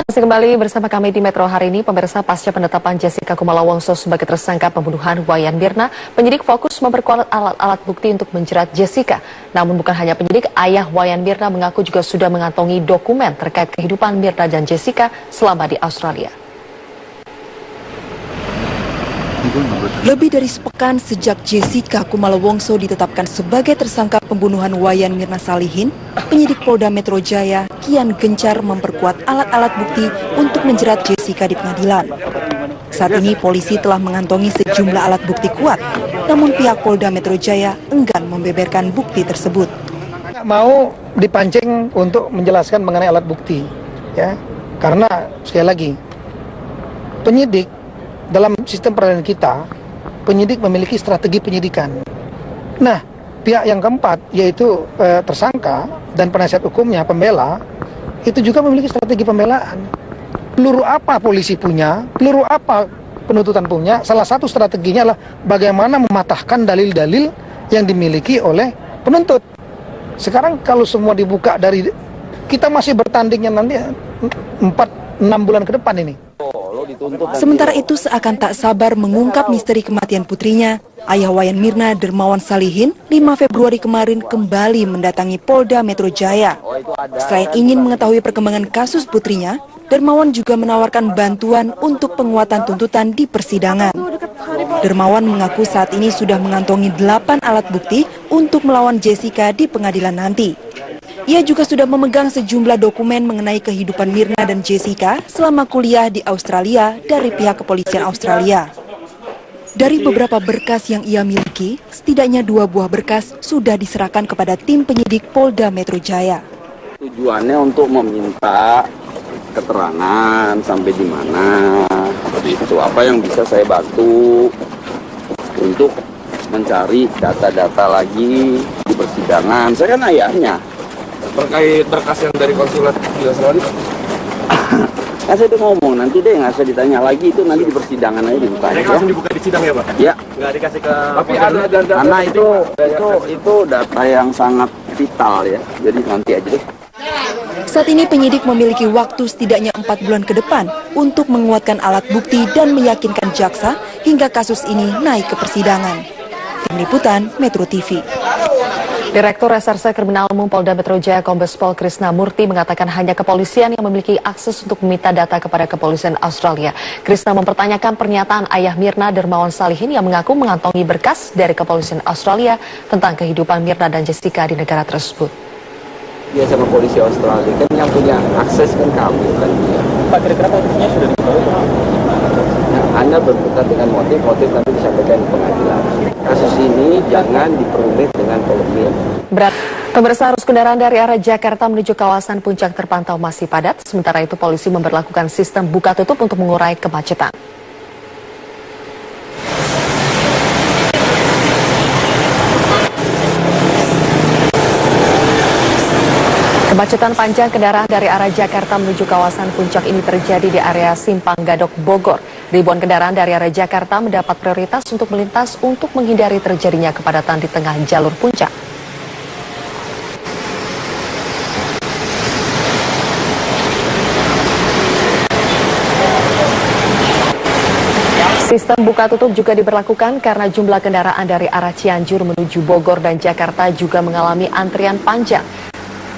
Masih kembali bersama kami di Metro hari ini, pemirsa. Pasca penetapan Jessica Kumala Wongso sebagai tersangka pembunuhan Wayan Mirna, penyidik fokus memperkuat alat-alat bukti untuk menjerat Jessica. Namun bukan hanya penyidik, ayah Wayan Mirna mengaku juga sudah mengantongi dokumen terkait kehidupan Mirna dan Jessica selama di Australia. Lebih dari sepekan sejak Jessica Kumala Wongso ditetapkan sebagai tersangka pembunuhan Wayan Mirna Salihin, penyidik Polda Metro Jaya kian gencar memperkuat alat-alat bukti untuk menjerat Jessica di pengadilan. Saat ini polisi telah mengantongi sejumlah alat bukti kuat, namun pihak Polda Metro Jaya enggan membeberkan bukti tersebut. Mau dipancing untuk menjelaskan mengenai alat bukti, ya, karena sekali lagi penyidik dalam sistem peradilan kita, penyidik memiliki strategi penyidikan. Nah, pihak yang keempat, yaitu tersangka dan penasihat hukumnya, pembela, itu juga memiliki strategi pembelaan. Peluru apa polisi punya, peluru apa penuntutan punya, salah satu strateginya adalah bagaimana mematahkan dalil-dalil yang dimiliki oleh penuntut. Sekarang kalau semua dibuka dari, kita masih bertandingnya nanti 4-6 bulan ke depan ini. Sementara itu, seakan tak sabar mengungkap misteri kematian putrinya, ayah Wayan Mirna, Dermawan Salihin, 5 Februari kemarin kembali mendatangi Polda Metro Jaya. Selain ingin mengetahui perkembangan kasus putrinya, Dermawan juga menawarkan bantuan untuk penguatan tuntutan di persidangan. Dermawan mengaku saat ini sudah mengantongi 8 alat bukti untuk melawan Jessica di pengadilan nanti. Ia juga sudah memegang sejumlah dokumen mengenai kehidupan Mirna dan Jessica selama kuliah di Australia dari pihak kepolisian Australia. Dari beberapa berkas yang ia miliki, setidaknya 2 buah berkas sudah diserahkan kepada tim penyidik Polda Metro Jaya. Tujuannya untuk meminta keterangan sampai di mana, itu apa yang bisa saya bantu untuk mencari data-data lagi di persidangan. Saya kan ayahnya. Terkait berkas yang dari konsulat di Australia, Kan saya udah ngomong, nanti deh nggak usah ditanya lagi, itu nanti di persidangan aja dibuka. langsung dibuka di sidang ya Pak? Ya. Nggak dikasih ke... Tapi Karena itu data yang sangat vital ya, jadi nanti aja deh. Saat ini penyidik memiliki waktu setidaknya 4 bulan ke depan untuk menguatkan alat bukti dan meyakinkan jaksa hingga kasus ini naik ke persidangan. Tim Liputan Metro TV. Direktur Reserse Kriminal Umum Polda Metro Jaya Kombes Pol Krisna Murty mengatakan hanya kepolisian yang memiliki akses untuk meminta data kepada kepolisian Australia. Krisna mempertanyakan pernyataan ayah Mirna, Dermawan Salihin, yang mengaku mengantongi berkas dari kepolisian Australia tentang kehidupan Mirna dan Jessica di negara tersebut. Dia sama polisi Australia kan yang punya akses kan kami kan dia. Pak, kira-kira motifnya sudah diketahui? Nah, Anda berkutat dengan motif nanti disampaikan di pengadilan. Kasus ini jangan diperumit dengan polemik. Pemirsa, arus kendaraan dari arah Jakarta menuju kawasan Puncak terpantau masih padat. Sementara itu polisi memberlakukan sistem buka tutup untuk mengurai kemacetan. Kemacetan panjang kendaraan dari arah Jakarta menuju kawasan Puncak ini terjadi di area Simpang Gadok, Bogor. Ribuan kendaraan dari arah Jakarta mendapat prioritas untuk melintas untuk menghindari terjadinya kepadatan di tengah jalur Puncak. Sistem buka tutup juga diberlakukan karena jumlah kendaraan dari arah Cianjur menuju Bogor dan Jakarta juga mengalami antrian panjang.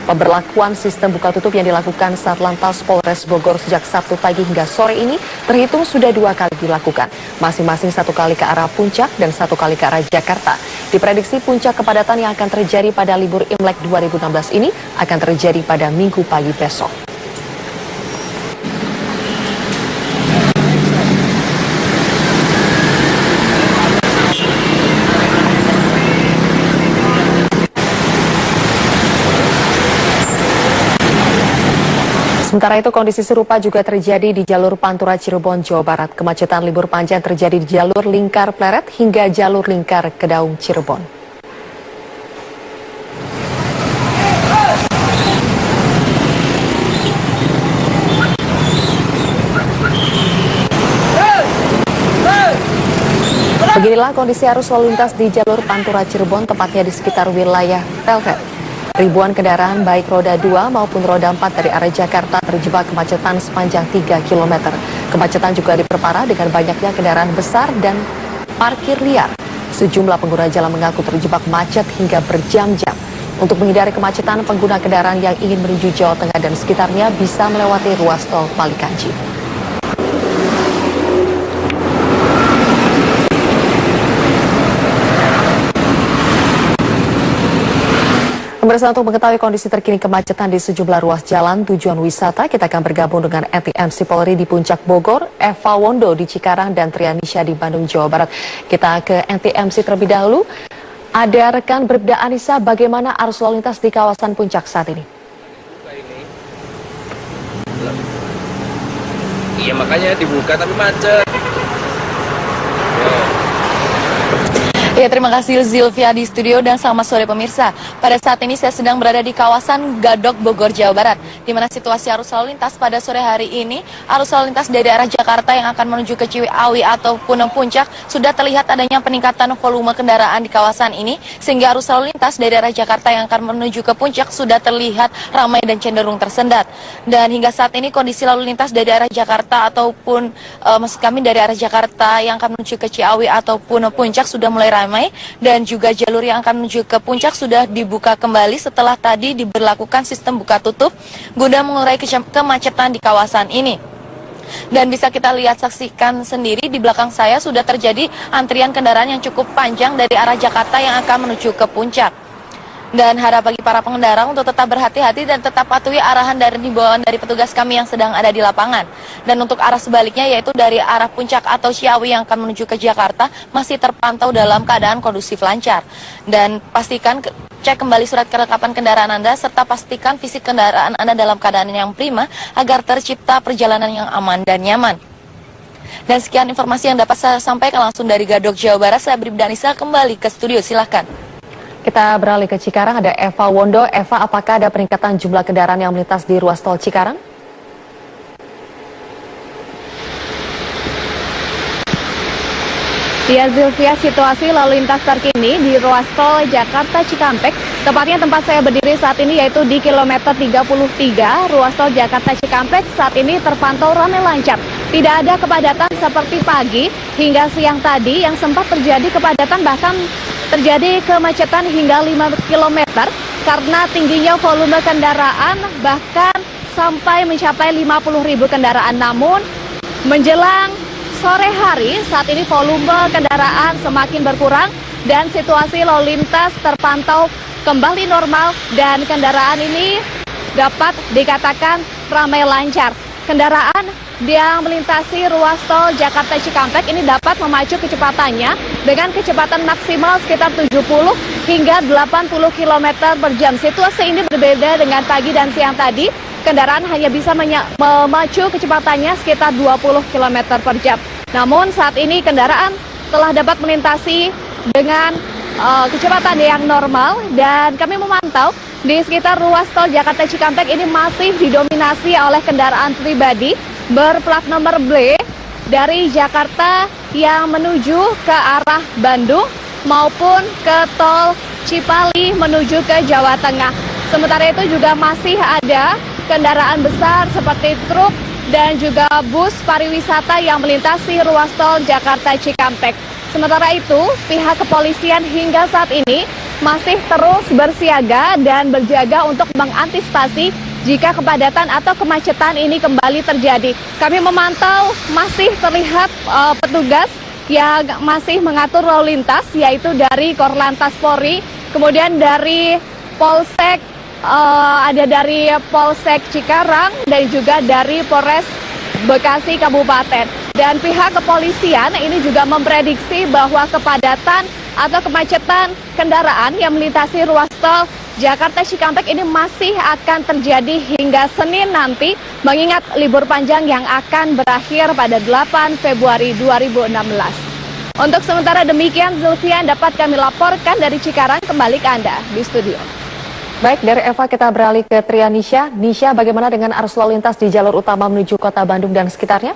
Pemberlakuan sistem buka tutup yang dilakukan Satlantas Polres Bogor sejak Sabtu pagi hingga sore ini terhitung sudah 2 kali dilakukan, masing-masing 1 kali ke arah Puncak dan 1 kali ke arah Jakarta. Diprediksi puncak kepadatan yang akan terjadi pada libur Imlek 2016 ini akan terjadi pada Minggu pagi besok. Sementara itu kondisi serupa juga terjadi di jalur Pantura Cirebon, Jawa Barat. Kemacetan libur panjang terjadi di jalur Lingkar Pleret hingga jalur Lingkar Kedaung Cirebon. Beginilah kondisi arus lalu lintas di jalur Pantura Cirebon, tepatnya di sekitar wilayah Pelret. Ribuan kendaraan baik roda 2 maupun roda 4 dari arah Jakarta terjebak kemacetan sepanjang 3 km. Kemacetan juga diperparah dengan banyaknya kendaraan besar dan parkir liar. Sejumlah pengguna jalan mengaku terjebak macet hingga berjam-jam. Untuk menghindari kemacetan, pengguna kendaraan yang ingin menuju Jawa Tengah dan sekitarnya bisa melewati ruas tol Palikanci. Pemirsa, untuk mengetahui kondisi terkini kemacetan di sejumlah ruas jalan tujuan wisata, kita akan bergabung dengan NTMC Polri di Puncak Bogor, Eva Wondo di Cikarang, dan Trianisha di Bandung, Jawa Barat. Kita ke NTMC terlebih dahulu. Ada rekan Bribda Anissa, bagaimana arus lalu lintas di kawasan Puncak saat ini? Iya, makanya dibuka tapi macet. Ya, terima kasih Zilvia di studio dan selamat sore pemirsa. Pada saat ini saya sedang berada di kawasan Gadok, Bogor, Jawa Barat, di mana situasi arus lalu lintas pada sore hari ini, arus lalu lintas dari arah Jakarta yang akan menuju ke Ciawi ataupun Puncak, sudah terlihat adanya peningkatan volume kendaraan di kawasan ini, sehingga arus lalu lintas dari arah Jakarta yang akan menuju ke Puncak sudah terlihat ramai dan cenderung tersendat. Dan hingga saat ini kondisi lalu lintas dari arah Jakarta ataupun maksud kami dari arah Jakarta yang akan menuju ke Ciawi ataupun Puncak sudah mulai ramai, dan juga jalur yang akan menuju ke Puncak sudah dibuka kembali setelah tadi diberlakukan sistem buka tutup guna mengurai kemacetan di kawasan ini. Dan bisa kita lihat saksikan sendiri di belakang saya sudah terjadi antrian kendaraan yang cukup panjang dari arah Jakarta yang akan menuju ke Puncak. Dan harap bagi para pengendara untuk tetap berhati-hati dan tetap patuhi arahan dari himbauan dari petugas kami yang sedang ada di lapangan. Dan untuk arah sebaliknya yaitu dari arah Puncak atau Ciawi yang akan menuju ke Jakarta masih terpantau dalam keadaan kondusif lancar. Dan pastikan cek kembali surat kelengkapan kendaraan Anda serta pastikan fisik kendaraan Anda dalam keadaan yang prima agar tercipta perjalanan yang aman dan nyaman. Dan sekian informasi yang dapat saya sampaikan langsung dari Gadok, Jawa Barat. Saya Bribda Anissa kembali ke studio, silahkan. Kita beralih ke Cikarang, ada Eva Wondo. Eva, apakah ada peningkatan jumlah kendaraan yang melintas di ruas tol Cikarang? Ya, Zilvia, situasi lalu lintas terkini di ruas tol Jakarta Cikampek, tepatnya tempat saya berdiri saat ini yaitu di kilometer 33, ruas tol Jakarta Cikampek saat ini terpantau ramai lancar. Tidak ada kepadatan seperti pagi hingga siang tadi yang sempat terjadi kepadatan, bahkan terjadi kemacetan hingga 5 km karena tingginya volume kendaraan bahkan sampai mencapai 50.000 kendaraan. Namun menjelang sore hari saat ini volume kendaraan semakin berkurang dan situasi lalu lintas terpantau kembali normal dan kendaraan ini dapat dikatakan ramai lancar. Kendaraan yang melintasi ruas tol Jakarta Cikampek ini dapat memacu kecepatannya dengan kecepatan maksimal sekitar 70 hingga 80 km per jam. Situasi ini berbeda dengan pagi dan siang tadi. Kendaraan hanya bisa memacu kecepatannya sekitar 20 km per jam. Namun saat ini kendaraan telah dapat melintasi dengan kecepatan yang normal dan kami memantau di sekitar ruas tol Jakarta Cikampek ini masih didominasi oleh kendaraan pribadi berplat nomor B dari Jakarta yang menuju ke arah Bandung maupun ke tol Cipali menuju ke Jawa Tengah. Sementara itu juga masih ada kendaraan besar seperti truk dan juga bus pariwisata yang melintasi ruas tol Jakarta Cikampek. Sementara itu, pihak kepolisian hingga saat ini masih terus bersiaga dan berjaga untuk mengantisipasi jika kepadatan atau kemacetan ini kembali terjadi. Kami memantau masih terlihat petugas yang masih mengatur lalu lintas, yaitu dari Korlantas Polri, kemudian dari Polsek, ada dari Polsek Cikarang dan juga dari Polres Bekasi Kabupaten. Dan pihak kepolisian ini juga memprediksi bahwa kepadatan atau kemacetan kendaraan yang melintasi ruas tol Jakarta Cikampek ini masih akan terjadi hingga Senin nanti, mengingat libur panjang yang akan berakhir pada 8 Februari 2016. Untuk sementara demikian, Zulfia, dapat kami laporkan dari Cikarang, kembali ke Anda di studio. Baik, dari Eva kita beralih ke Trianisha. Nisha, bagaimana dengan arus lalu lintas di jalur utama menuju kota Bandung dan sekitarnya?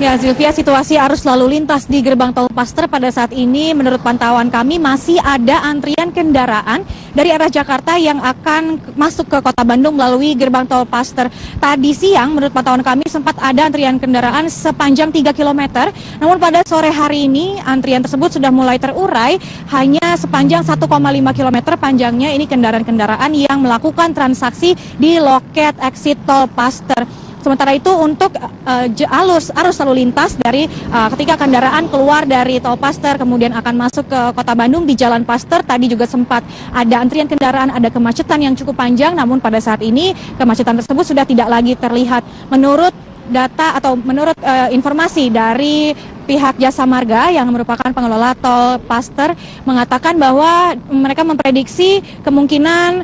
Ya, Zilvia, situasi arus lalu lintas di gerbang tol Paster pada saat ini menurut pantauan kami masih ada antrian kendaraan dari arah Jakarta yang akan masuk ke Kota Bandung melalui gerbang tol Paster. Tadi siang menurut pantauan kami sempat ada antrian kendaraan sepanjang 3 km, namun pada sore hari ini antrian tersebut sudah mulai terurai, hanya sepanjang 1,5 km panjangnya ini kendaraan-kendaraan yang melakukan transaksi di loket exit tol Paster. Sementara itu untuk arus lalu lintas dari ketika kendaraan keluar dari tol Paster kemudian akan masuk ke Kota Bandung di Jalan Paster, tadi juga sempat ada antrian kendaraan, ada kemacetan yang cukup panjang, namun pada saat ini kemacetan tersebut sudah tidak lagi terlihat. Menurut data atau menurut informasi dari pihak Jasa Marga yang merupakan pengelola tol Paster mengatakan bahwa mereka memprediksi kemungkinan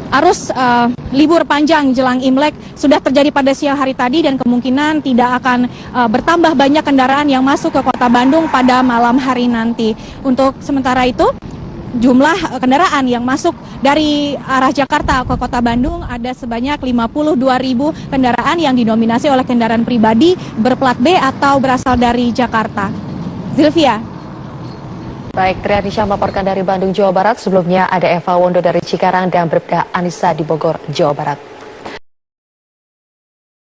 arus libur panjang jelang Imlek sudah terjadi pada siang hari tadi dan kemungkinan tidak akan bertambah banyak kendaraan yang masuk ke Kota Bandung pada malam hari nanti. Untuk sementara itu, jumlah kendaraan yang masuk dari arah Jakarta ke Kota Bandung ada sebanyak 52.000 kendaraan yang didominasi oleh kendaraan pribadi berplat B atau berasal dari Jakarta. Zilvia. Baik, Trianisha melaporkan dari Bandung, Jawa Barat. Sebelumnya ada Eva Wondo dari Cikarang dan Bribda Anissa di Bogor, Jawa Barat.